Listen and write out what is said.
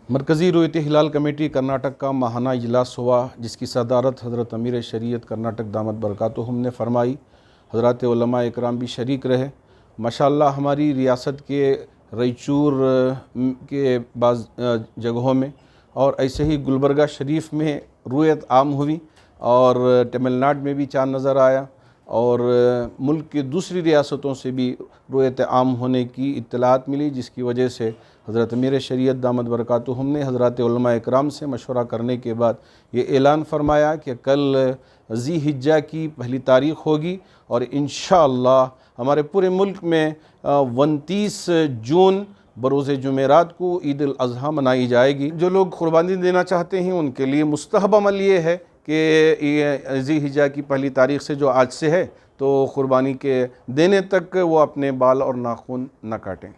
मरकज़ी रुयत हिलाल कमेटी कर्नाटक का माहाना इजलास हुआ, जिसकी सदारत हज़रत अमीर शरीयत कर्नाटक दामद बरकातुहुम ने फरमाई। हज़रात उलमा इकराम भी शरीक रहे। माशाअल्लाह हमारी रियासत के रईचूर के बाज़ जगहों में और ऐसे ही गुलबर्गा शरीफ में रुयत आम हुई और तमिलनाडु में भी चाँद नज़र आया और मुल्क की दूसरी रियासतों से भी रुयत आम होने की इत्तलात मिली, जिसकी वजह से हज़रत अमीर शरीयत दामद बरकातुहुम ने हज़रात उलमा इकराम से मशवरा करने के बाद ये ऐलान फरमाया कि कल ज़ी हिज्जा की पहली तारीख़ होगी और इंशाअल्लाह हमारे पूरे मुल्क में 29 जून बरोज़ जुमेरात को ईद अल अज़हा मनाई जाएगी। जो लोग क़ुरबानी देना चाहते हैं उनके लिए मुस्तहब अमल ये है कि ज़ी हिज्जा की पहली तारीख़ से जो आज से है तो क़ुरबानी के देने तक वो अपने बाल और नाखून न काटें।